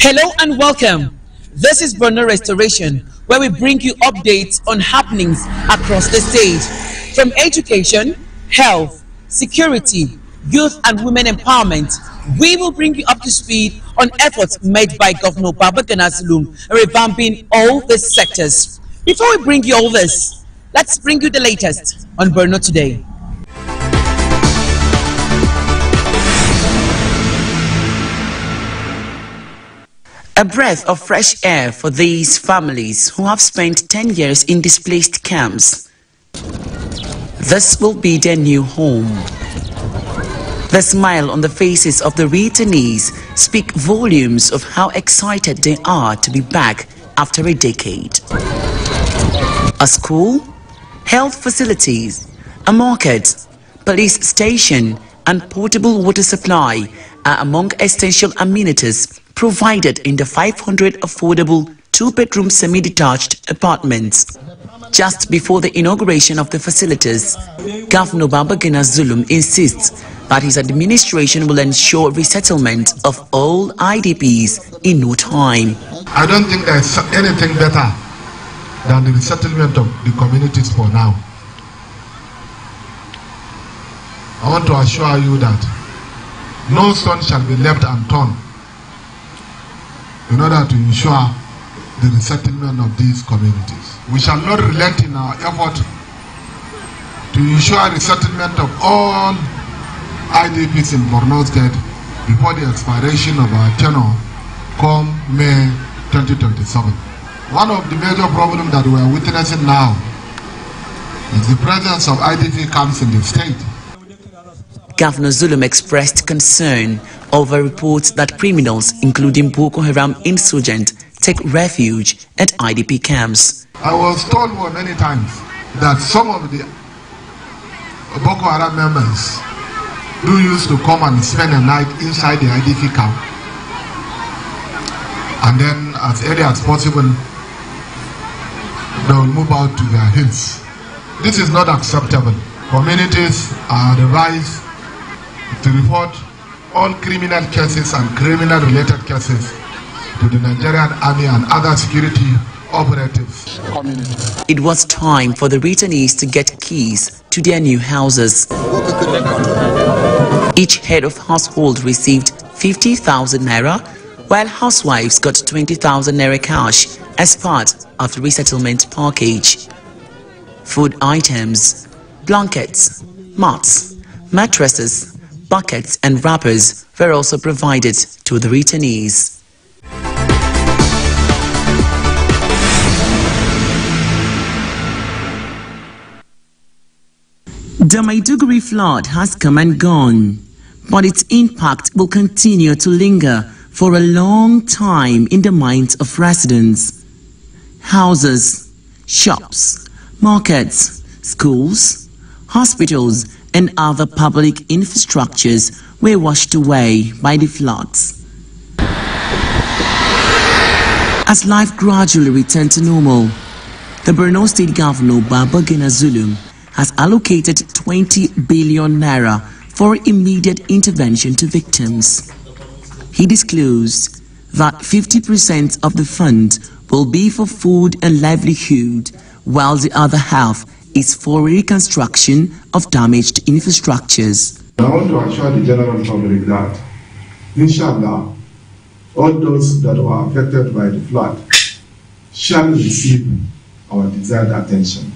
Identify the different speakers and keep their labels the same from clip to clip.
Speaker 1: Hello and welcome. This is Borno Restoration, where we bring you updates on happenings across the state. From education, health, security, youth and women empowerment, we will bring you up to speed on efforts made by Governor Babagana Zulum revamping all these sectors. Before we bring you all this, let's bring you the latest on Borno Today. A breath of fresh air for these families who have spent 10 years in displaced camps. This will be their new home. The smile on the faces of the returnees speak volumes of how excited they are to be back after a decade. A school, health facilities, a market, police station and portable water supply are among essential amenities provided in the 500 affordable two-bedroom semi-detached apartments. Just before the inauguration of the facilities, Governor Babagana Zulum insists that his administration will ensure resettlement of all IDPs in no time.
Speaker 2: I don't think there's anything better than the resettlement of the communities for now. I want to assure you that no stone shall be left unturned in order to ensure the resettlement of these communities. We shall not relent in our effort to ensure resettlement of all IDPs in Borno State before the expiration of our tenure come May 2027. One of the major problems that we are witnessing now is the presence of IDP camps in the state.
Speaker 1: Governor Zulum expressed concern over reports that criminals, including Boko Haram insurgents, take refuge at IDP camps.
Speaker 2: I was told many times that some of the Boko Haram members do used to come and spend a night inside the IDP camp, and then as early as possible they will move out to their hills. This is not acceptable. Communities are advised to report all criminal cases and criminal related cases to the Nigerian Army and other security operatives.
Speaker 1: It was time for the returnees to get keys to their new houses. Each head of household received 50,000 naira, while housewives got 20,000 naira cash as part of the resettlement package. Food items, blankets, mats, mattresses, buckets and wrappers were also provided to the returnees. The Maiduguri flood has come and gone, but its impact will continue to linger for a long time in the minds of residents. Houses, shops, markets, schools, hospitals and other public infrastructures were washed away by the floods. As life gradually returned to normal, the Borno State Governor Babagana Zulum has allocated 20 billion naira for immediate intervention to victims. He disclosed that 50% of the fund will be for food and livelihood, while the other half is for reconstruction of damaged infrastructures.
Speaker 2: I want to assure the general public that, inshallah, all those that were affected by the flood shall receive our desired attention.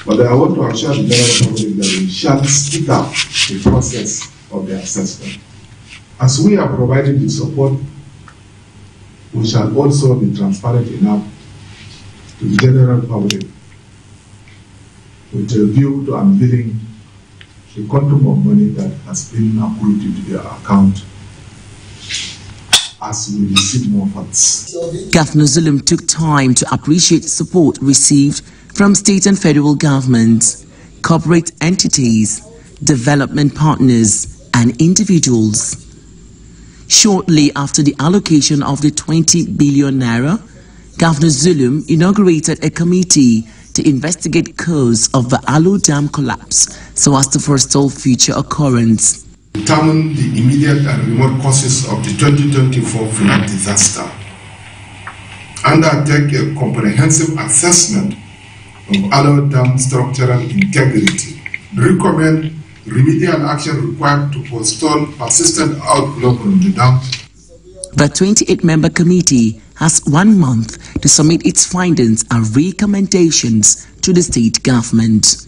Speaker 2: But I want to assure the general public that we shall speed up the process of the assessment. As we are providing the support, we shall also be transparent enough to the general public with a view to unveiling the quantum of money that has been accrued into their account as we receive more funds.
Speaker 1: Governor Zulum took time to appreciate support received from state and federal governments, corporate entities, development partners and individuals. Shortly after the allocation of the 20 billion naira, Governor Zulum inaugurated a committee to investigate cause of the Alo Dam collapse so as to forestall future occurrence.
Speaker 2: Determine the immediate and remote causes of the 2024 flood disaster
Speaker 3: undertake a comprehensive assessment of adult dam structural integrity, recommend remedial action required to forestall persistent outflow from the dam.
Speaker 1: The 28-member committee has 1 month to submit its findings and recommendations to the state government.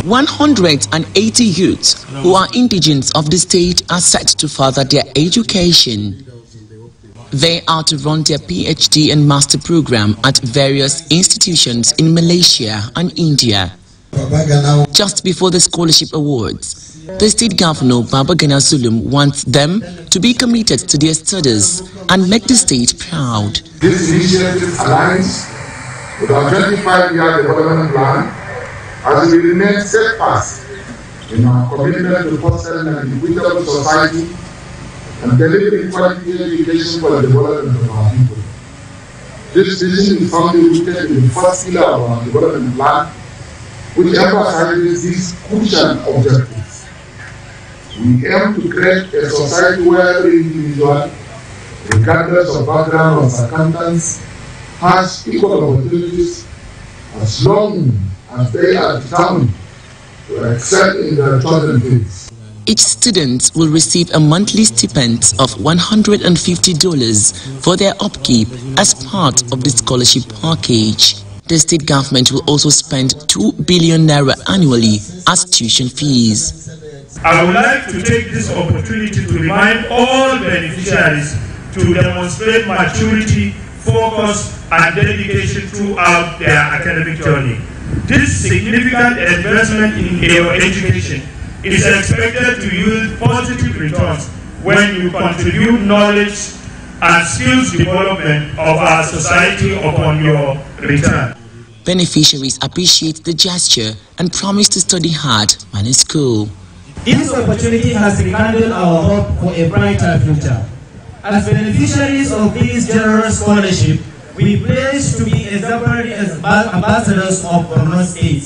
Speaker 1: "180 youths who are indigents of the state are set to further their education. They are to run their PhD and master program at various institutions in Malaysia and India." Just before the scholarship awards, the state governor Babagana Zulum wants them to be committed to their studies and make the state proud.
Speaker 2: This initiative aligns with our 25-year development plan as we remain steadfast in our commitment to fostering an equitable society and delivering quality education for the development of our people. This vision is firmly rooted in the first pillar of our development plan, which emphasizes these crucial objectives. We aim to create a society where every individual, regardless of background or circumstance, has equal opportunities as long as they are determined to excel in their chosen fields.
Speaker 1: Each student will receive a monthly stipend of $150 for their upkeep as part of the scholarship package. The state government will also spend 2 billion naira annually as tuition fees.
Speaker 4: I would like to take this opportunity to remind all beneficiaries to demonstrate maturity, focus, and dedication throughout their academic journey. This significant investment in your education is expected to yield positive returns when you contribute knowledge and skills development of our society upon your return.
Speaker 1: Beneficiaries appreciate the gesture and promise to study hard when in school.
Speaker 5: This opportunity has rekindled our hope for a brighter future. As beneficiaries of this generous scholarship, we pledge to be exemplary as ambassadors of Borno State.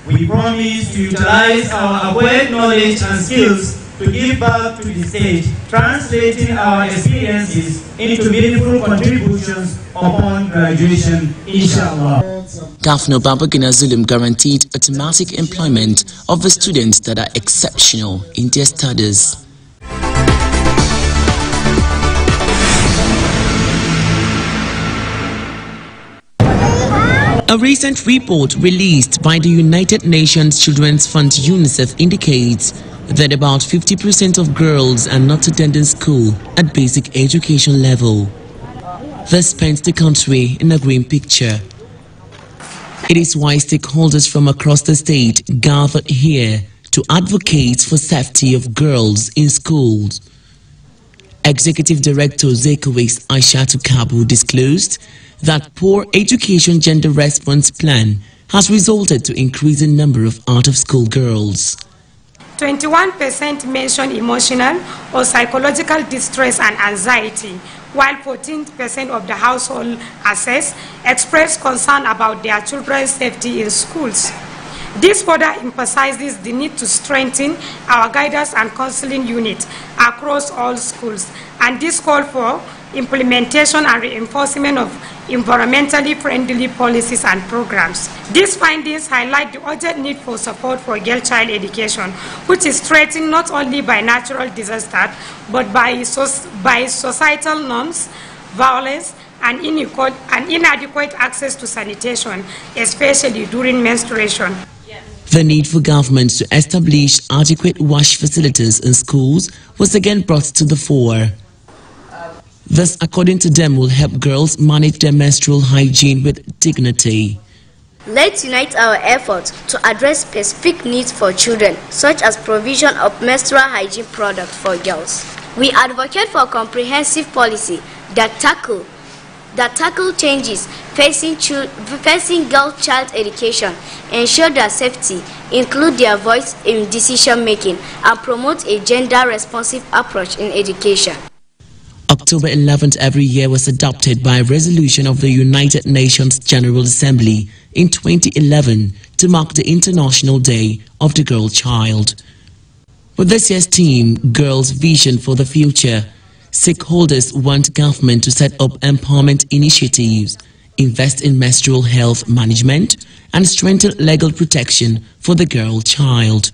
Speaker 5: We promise to utilize our acquired knowledge and skills to give back to the state, translating our experiences into meaningful contributions upon graduation, inshallah.
Speaker 1: Governor Babagana Zulum guaranteed automatic employment of the students that are exceptional in their studies. A recent report released by the United Nations Children's Fund UNICEF indicates that about 50% of girls are not attending school at basic education level. This paints the country in a grim picture. It is why stakeholders from across the state gathered here to advocate for safety of girls in schools. Executive Director Zekowes Aishatu Kabu disclosed that poor education gender response plan has resulted to increasing number of out-of-school girls.
Speaker 6: 21% mention emotional or psychological distress and anxiety, while 14% of the household assessed expressed concern about their children's safety in schools. This further emphasizes the need to strengthen our guidance and counseling unit across all schools, and this call for implementation and reinforcement of environmentally friendly policies and programs. These findings highlight the urgent need for support for girl child education, which is threatened not only by natural disaster, but by societal norms, violence, and inadequate access to sanitation, especially during menstruation.
Speaker 1: The need for governments to establish adequate wash facilities in schools was again brought to the fore. This, according to them, will help girls manage their menstrual hygiene with dignity.
Speaker 7: Let's unite our efforts to address specific needs for children, such as provision of menstrual hygiene products for girls. We advocate for comprehensive policy that tackle changes facing girl child education, ensure their safety, include their voice in decision making, and promote a gender-responsive approach in education.
Speaker 1: October 11th every year was adopted by a resolution of the United Nations General Assembly in 2011 to mark the International Day of the Girl Child. With this year's theme, Girls' Vision for the Future, stakeholders want government to set up empowerment initiatives, invest in menstrual health management, and strengthen legal protection for the girl child.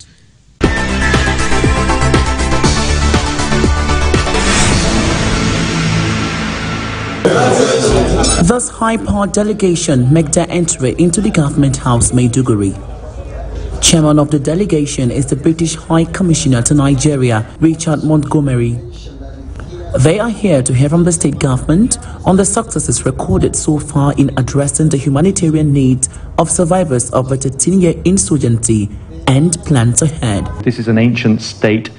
Speaker 1: Thus, high-powered delegation make their entry into the Government House, Maiduguri. Chairman of the delegation is the British High Commissioner to Nigeria, Richard Montgomery. They are here to hear from the state government on the successes recorded so far in addressing the humanitarian needs of survivors of the 13-year insurgency and plans ahead.
Speaker 8: This is an ancient state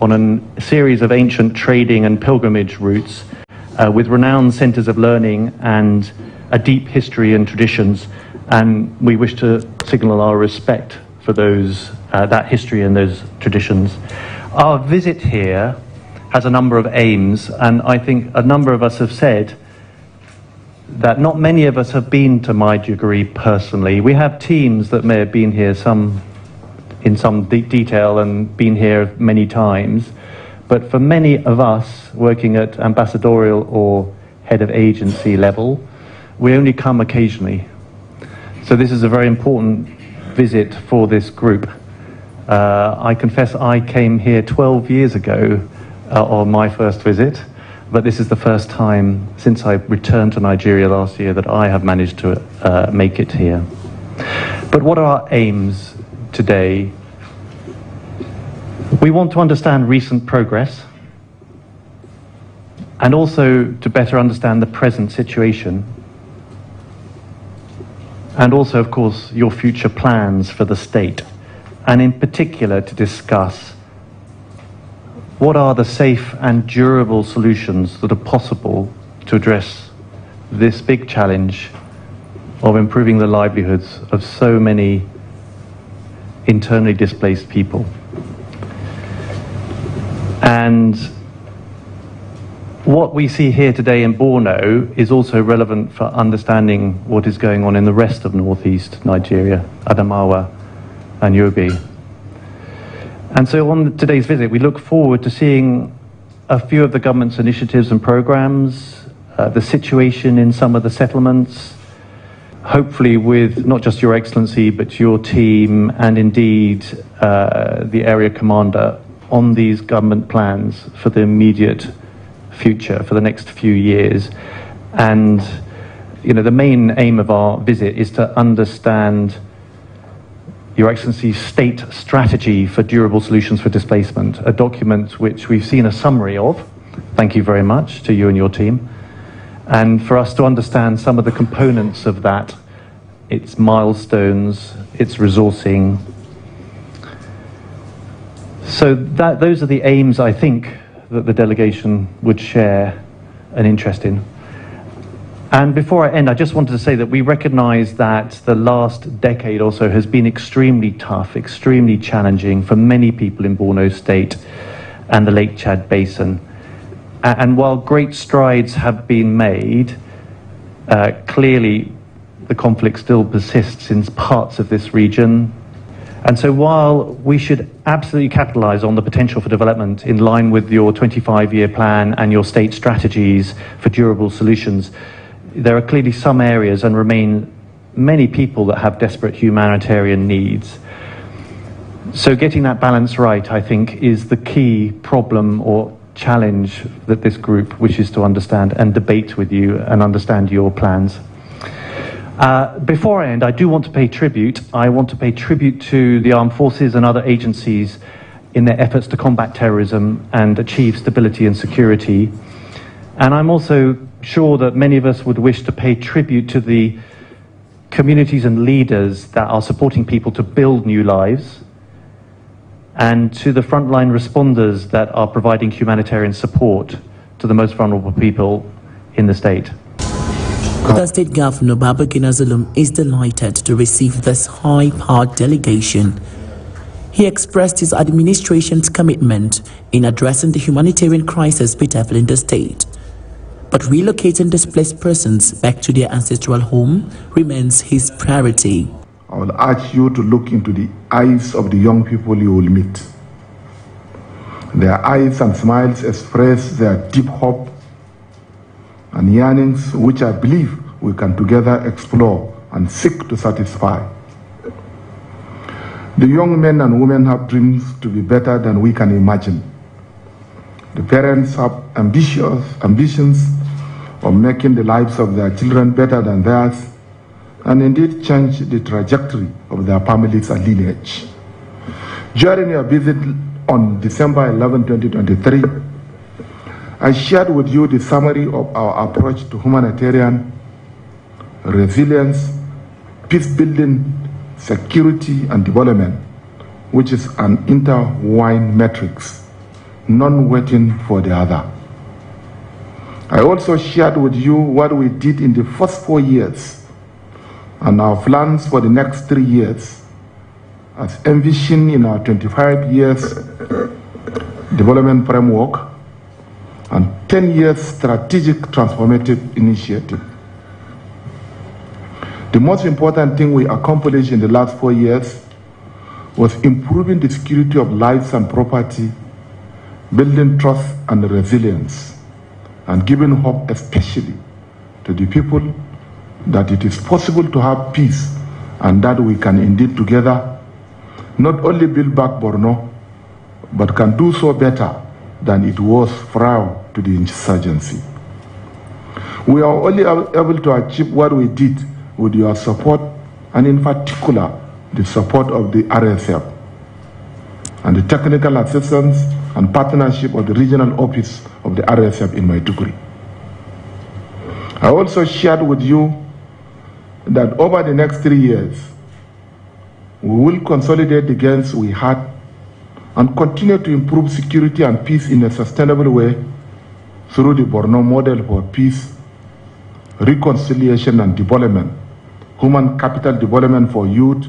Speaker 8: on a series of ancient trading and pilgrimage routes with renowned centers of learning and a deep history and traditions, and we wish to signal our respect for those that history and those traditions. Our visit here has a number of aims, and I think a number of us have said that not many of us have been to Maiduguri personally. We have teams that may have been here in some detail and been here many times, but for many of us working at ambassadorial or head of agency level, we only come occasionally. So this is a very important visit for this group. I confess I came here 12 years ago on my first visit, but this is the first time since I returned to Nigeria last year that I have managed to make it here. But what are our aims today? We want to understand recent progress and also to better understand the present situation, and also, of course, your future plans for the state, and in particular to discuss what are the safe and durable solutions that are possible to address this big challenge of improving the livelihoods of so many internally displaced people. And what we see here today in Borno is also relevant for understanding what is going on in the rest of northeast Nigeria, Adamawa and Yobe. And so on today's visit, we look forward to seeing a few of the government's initiatives and programs, the situation in some of the settlements, hopefully with not just Your Excellency, but your team and indeed the area commander on these government plans for the immediate future, for the next few years. And, you know, the main aim of our visit is to understand Your Excellency's state strategy for durable solutions for displacement, a document which we've seen a summary of. Thank you very much to you and your team. And for us to understand some of the components of that, its milestones, its resourcing. So those are the aims, I think, that the delegation would share an interest in. And before I end, I just wanted to say that we recognize that the last decade or so has been extremely tough, extremely challenging for many people in Borno State and the Lake Chad Basin. And while great strides have been made, clearly the conflict still persists in parts of this region. And so while we should absolutely capitalize on the potential for development in line with your 25-year plan and your state strategies for durable solutions, there are clearly some areas and remain many people that have desperate humanitarian needs. So getting that balance right, I think, is the key problem or challenge that this group wishes to understand and debate with you and understand your plans. Before I end, I do want to pay tribute. I want to pay tribute to the armed forces and other agencies in their efforts to combat terrorism and achieve stability and security. And I'm also sure that many of us would wish to pay tribute to the communities and leaders that are supporting people to build new lives, and to the frontline responders that are providing humanitarian support to the most vulnerable people in the state.
Speaker 1: The State Governor Babagina Zulum is delighted to receive this high-powered delegation. He expressed his administration's commitment in addressing the humanitarian crisis bedeviling the state. But relocating displaced persons back to their ancestral home remains his priority.
Speaker 2: I will urge you to look into the eyes of the young people you will meet Their eyes and smiles express their deep hope and yearnings, which I believe we can together explore and seek to satisfy. The young men and women have dreams to be better than we can imagine. The parents have ambitions of making the lives of their children better than theirs, and indeed change the trajectory of their families and lineage. During your visit on December 11, 2023, I shared with you the summary of our approach to humanitarian, resilience, peace building, security, and development, which is an intertwined matrix, none waiting for the other. I also shared with you what we did in the first 4 years and our plans for the next 3 years, as envisioned in our 25 years development framework and 10 years strategic transformative initiative. The most important thing we accomplished in the last 4 years was improving the security of lives and property, building trust and resilience, and giving hope especially to the people that it is possible to have peace and that we can indeed together not only build back Borno, but can do so better than it was prior to the insurgency. We are only able to achieve what we did with your support, and in particular, the support of the RSF and the technical assistance and partnership of the regional office of the RSF in Maiduguri. I also shared with you that over the next 3 years, we will consolidate the gains we had and continue to improve security and peace in a sustainable way through the Borno model for peace, reconciliation and development, human capital development for youth,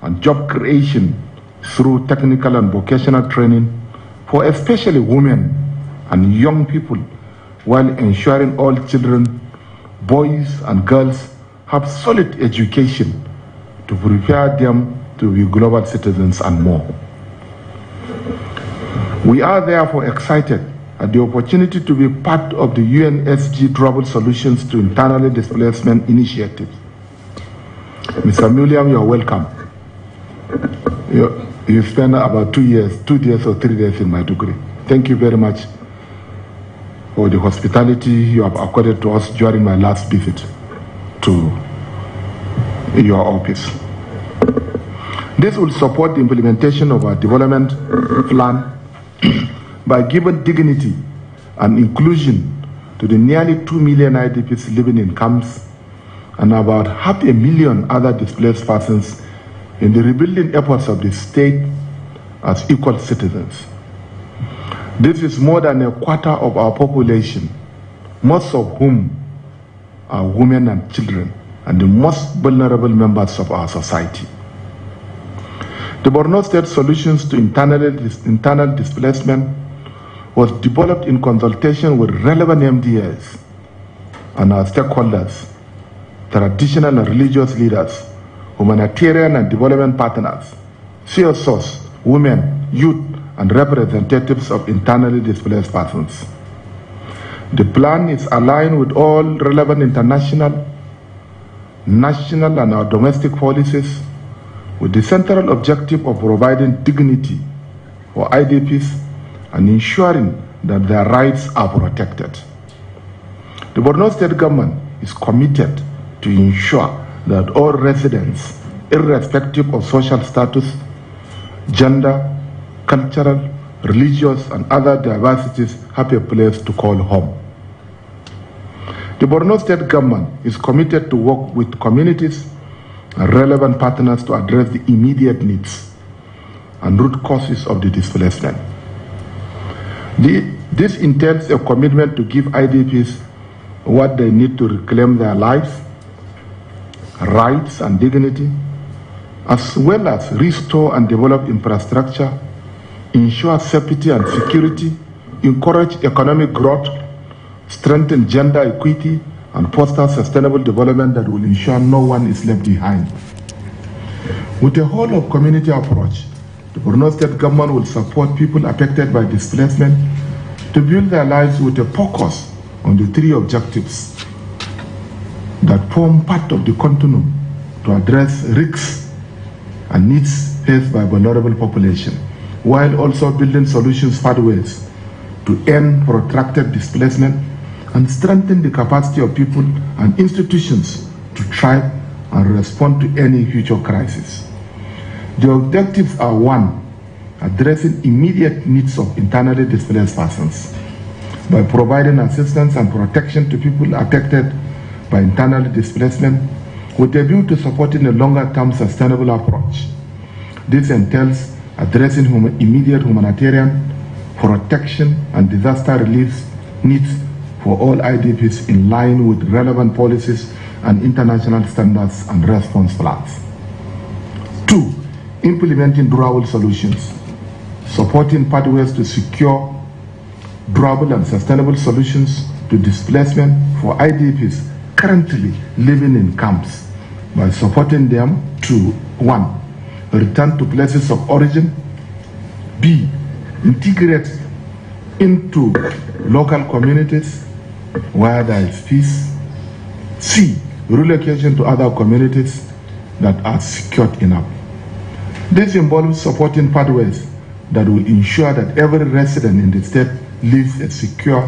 Speaker 2: and job creation through technical and vocational training for especially women and young people, while ensuring all children, boys and girls, have solid education to prepare them to be global citizens and more. We are therefore excited at the opportunity to be part of the UNSG Global Solutions to Internally Displacement Initiative. Mr. William, you are welcome. You spent about 2 days or 3 days in Maiduguri. Thank you very much for the hospitality you have accorded to us during my last visit to your office. This will support the implementation of our development plan by giving dignity and inclusion to the nearly 2 million IDPs living in camps and about 500,000 other displaced persons in the rebuilding efforts of the state as equal citizens. This is more than a quarter of our population, most of whom are women and children and the most vulnerable members of our society. The Borno State Solutions to Internal Displacement was developed in consultation with relevant MDAs and our stakeholders, traditional and religious leaders, humanitarian and development partners, CSOs, women, youth, and representatives of internally displaced persons. The plan is aligned with all relevant international, national, and our domestic policies, with the central objective of providing dignity for IDPs and ensuring that their rights are protected. The Borno State government is committed to ensure that all residents, irrespective of social status, gender, cultural, religious, and other diversities, have a place to call home. The Borno State government is committed to work with communities and relevant partners to address the immediate needs and root causes of the displacement. This entails a commitment to give IDPs what they need to reclaim their lives, rights and dignity, as well as restore and develop infrastructure, ensure safety and security, encourage economic growth, strengthen gender equity, and foster sustainable development that will ensure no one is left behind. With a whole of community approach, The Borno State government will support people affected by displacement to build their lives with a focus on the three objectives that form part of the continuum to address risks and needs faced by vulnerable population, while also building solutions pathways to end protracted displacement and strengthen the capacity of people and institutions to thrive and respond to any future crisis. The objectives are: 1, addressing immediate needs of internally displaced persons by providing assistance and protection to people affected by internal displacement with a view to supporting a longer-term sustainable approach. This entails addressing immediate humanitarian, protection, and disaster relief needs for all IDPs in line with relevant policies and international standards and response plans. 2, implementing durable solutions, supporting pathways to secure durable and sustainable solutions to displacement for IDPs currently living in camps by supporting them to: 1, return to places of origin, B, integrate into local communities where there is peace, C, relocation to other communities that are secured enough. This involves supporting pathways that will ensure that every resident in the state lives a secure,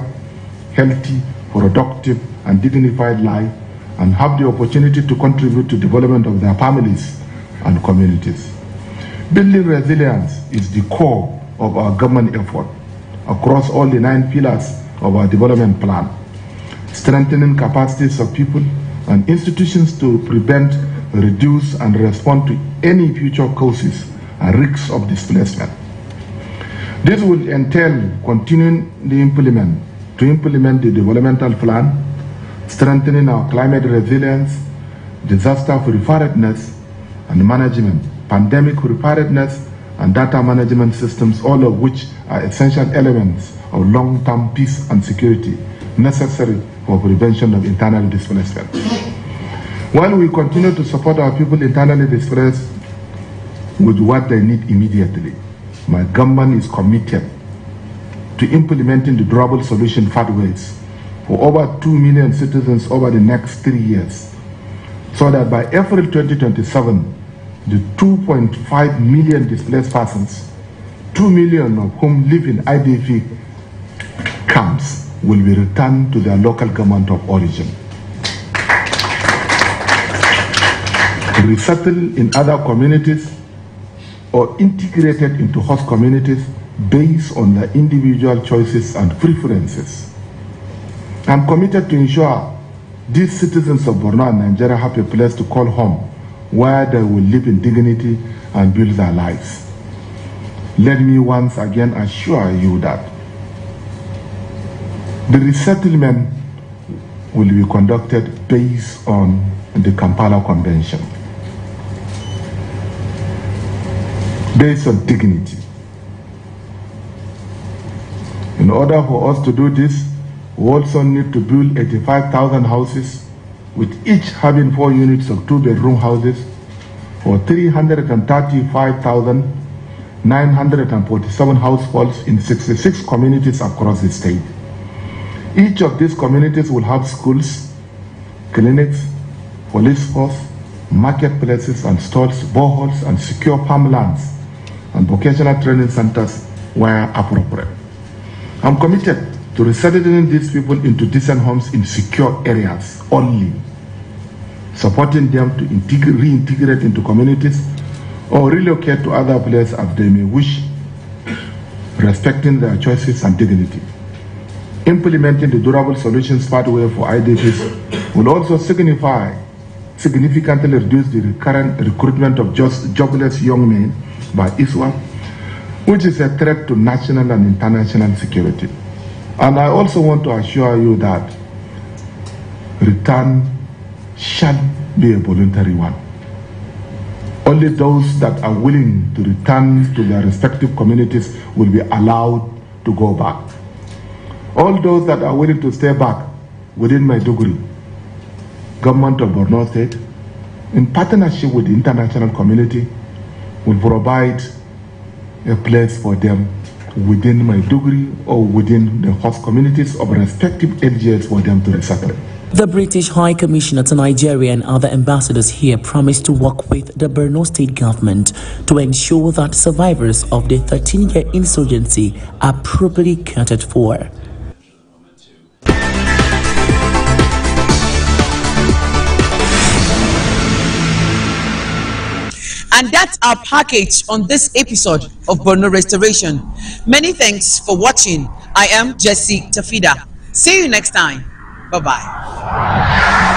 Speaker 2: healthy, productive, and dignified life and have the opportunity to contribute to the development of their families and communities. Building resilience is the core of our government effort across all the 9 pillars of our development plan, strengthening capacities of people and institutions to prevent, reduce, and respond to any future causes and risks of displacement. This will entail continuing to implement the developmental plan, strengthening our climate resilience, disaster preparedness and management, pandemic preparedness, and data management systems, all of which are essential elements of long-term peace and security necessary for prevention of internal displacement. While we continue to support our people internally displaced with what they need immediately, my government is committed to implementing the durable solution pathways for over 2 million citizens over the next 3 years, so that by April 2027, the 2.5 million displaced persons, 2 million of whom live in IDP camps, will be returned to their local government of origin. Resettled in other communities or integrated into host communities based on their individual choices and preferences. I'm committed to ensure these citizens of Borno and Nigeria have a place to call home where they will live in dignity and build their lives. Let me once again assure you that the resettlement will be conducted based on the Kampala Convention, based on dignity. In order for us to do this, we also need to build 85,000 houses, with each having 4 units of 2-bedroom houses, for 335,947 households in 66 communities across the state. Each of these communities will have schools, clinics, police force, marketplaces and stores, boreholes and secure farmlands, and vocational training centers where appropriate. I'm committed to resettling these people into decent homes in secure areas only, supporting them to reintegrate into communities or relocate to other places as they may wish, respecting their choices and dignity. Implementing the durable solutions pathway for IDPs will also significantly reduce the recurrent recruitment of jobless young men by ISWAP, which is a threat to national and international security. And I also want to assure you that return shall be a voluntary one. Only those that are willing to return to their respective communities will be allowed to go back. All those that are willing to stay back within Maiduguri, government of Borno State, in partnership with the international community, will provide a place for them within Maiduguri or within the host communities of respective LGAs for them to resettle.
Speaker 1: The British High Commissioner to Nigeria and other ambassadors here promised to work with the Borno state government to ensure that survivors of the 13-year insurgency are properly catered for. And that's our package on this episode of Borno Restoration. Many thanks for watching. I am Jessie Tafida. See you next time. Bye-bye.